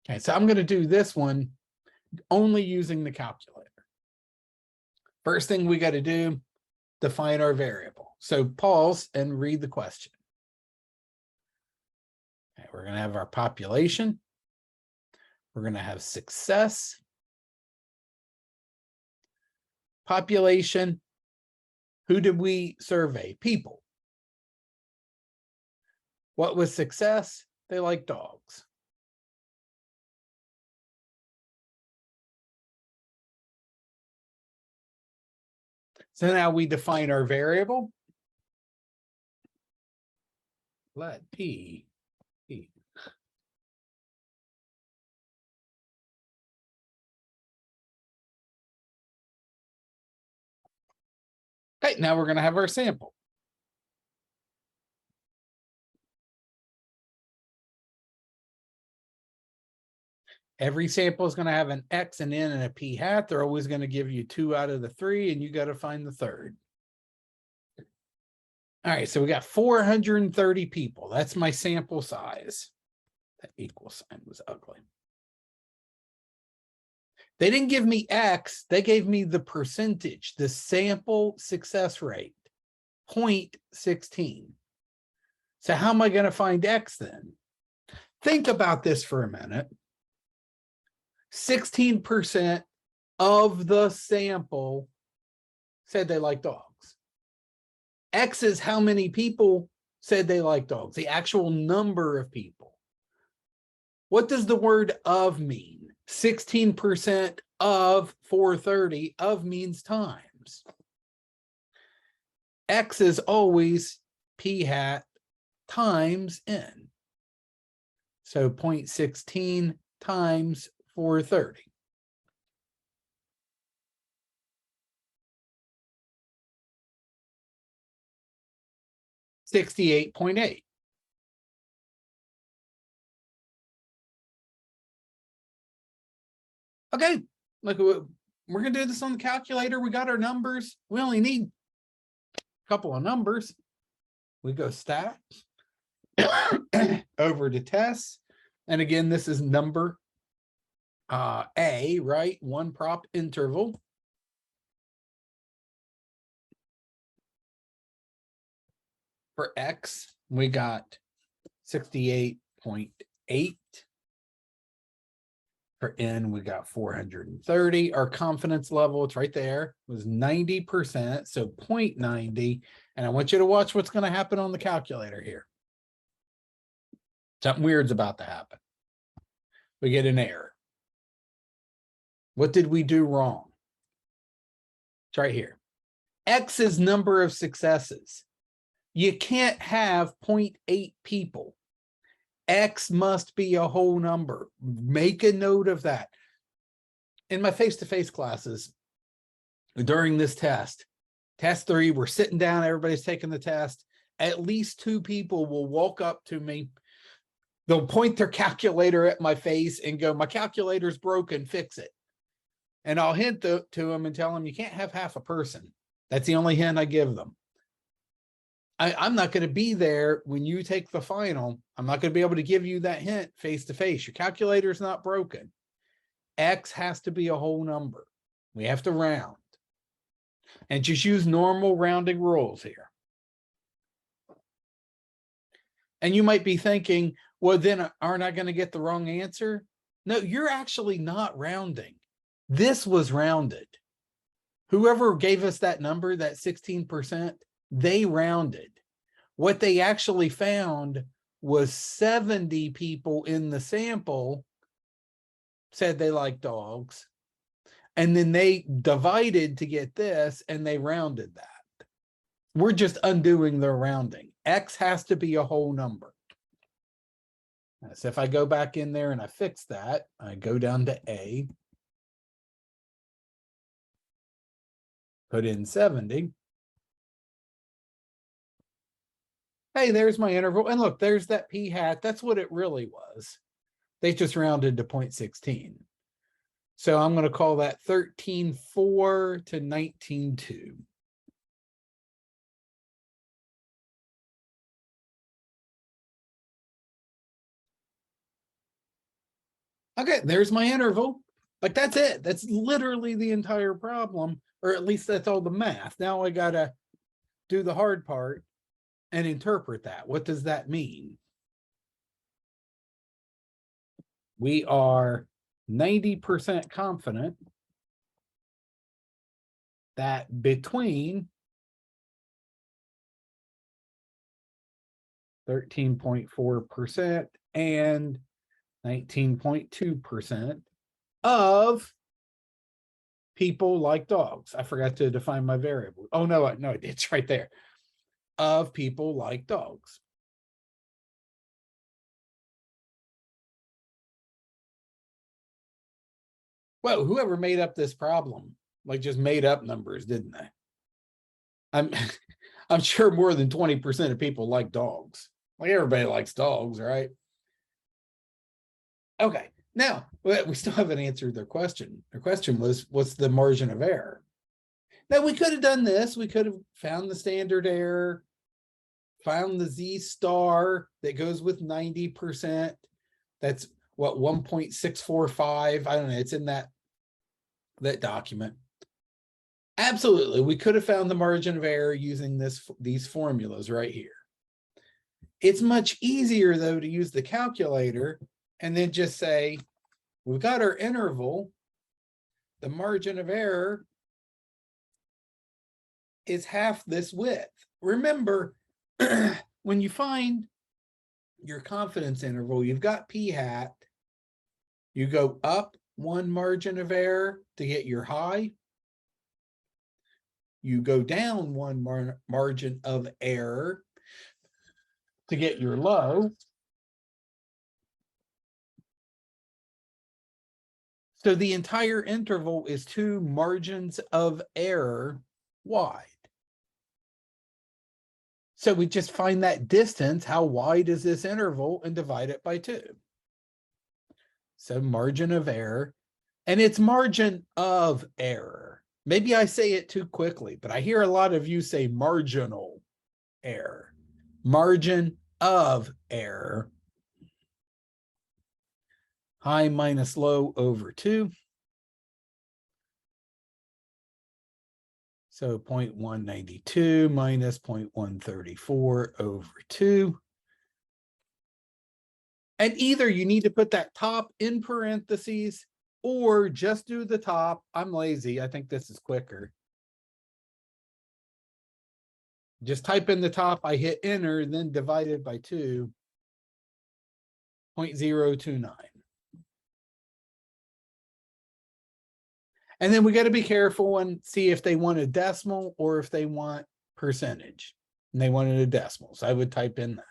Okay, so I'm going to do this one only using the calculator. First thing we got to do, define our variable. So pause and read the question. Okay, we're going to have our population. We're going to have success. Population. Who did we survey? People. What was success? They like dogs. So now we define our variable. Let P. Okay, now we're going to have our sample. Every sample is going to have an X, an N, and a P hat. They're always going to give you 2 out of the 3, and you got to find the third. All right, so we got 430 people. That's my sample size. That equal sign was ugly. They didn't give me X. They gave me the percentage, the sample success rate, 0.16. So how am I going to find X then? Think about this for a minute. 16% of the sample said they like dogs. X is how many people said they like dogs, the actual number of people. What does the word of mean? 16% of 430, of means times. X is always P hat times N. So 0.16 times 430. $68.8. Okay, look, we're going to do this on the calculator. We got our numbers. We only need a couple of numbers. We go stat over to tests. And again, this is number A, right? One prop interval. For X, we got 68.8. For N, we got 430. Our confidence level, it's right there, was 90%, so 0.90. And I want you to watch what's going to happen on the calculator here. Something weird's about to happen. We get an error. What did we do wrong? It's right here. X is number of successes. You can't have 0.8 people. X must be a whole number. Make a note of that. In my face-to-face classes, during this test 3, we're sitting down, everybody's taking the test. At least 2 people will walk up to me. They'll point their calculator at my face and go, my calculator's broken, fix it. And I'll hint to them and tell them, you can't have half a person. That's the only hint I give them. I'm not going to be there when you take the final. I'm not going to be able to give you that hint face to face. Your calculator is not broken. X has to be a whole number. We have to round. And just use normal rounding rules here. And you might be thinking, well, then aren't I going to get the wrong answer? No, you're actually not rounding. This was rounded. Whoever gave us that number, that 16%, they rounded. What they actually found was 70 people in the sample said they like dogs. And then they divided to get this and they rounded that. We're just undoing their rounding. X has to be a whole number. So if I go back in there and I fix that, I go down to A, put in 70. Hey, there's my interval. And look, there's that P hat. That's what it really was. They just rounded to 0.16. So I'm going to call that 13.4 to 19.2. Okay, there's my interval. Like that's it. That's literally the entire problem, or at least that's all the math. Now I gotta do the hard part and interpret that. What does that mean? We are 90% confident that between 13.4% and 19.2% of people like dogs. I forgot to define my variable. Oh, no, it's right there. Of people like dogs. Well, whoever made up this problem, like just made up numbers, didn't they? I'm sure more than 20% of people like dogs. Like everybody likes dogs, right? Okay, now we still haven't answered their question. Their question was, what's the margin of error? Now we could have done this. We could have found the standard error, found the Z star that goes with 90%. That's what, 1.645. I don't know. It's in that document. Absolutely. We could have found the margin of error using these formulas right here. It's much easier though to use the calculator and then just say, we've got our interval. The margin of error is half this width. Remember, when you find your confidence interval, you've got p hat. You go up one margin of error to get your high. You go down one margin of error to get your low. So the entire interval is 2 margins of error wide. So we just find that distance, how wide is this interval, and divide it by 2. So margin of error, and it's margin of error. Maybe I say it too quickly, but I hear a lot of you say marginal error. Margin of error. High minus low over 2. So 0.192 minus 0.134 over 2. And either you need to put that top in parentheses or just do the top. I'm lazy. I think this is quicker. Just type in the top. I hit enter, then divided by 2. 0.029. And then we got to be careful and see if they want a decimal or if they want percentage. And they wanted a decimal, so I would type in that.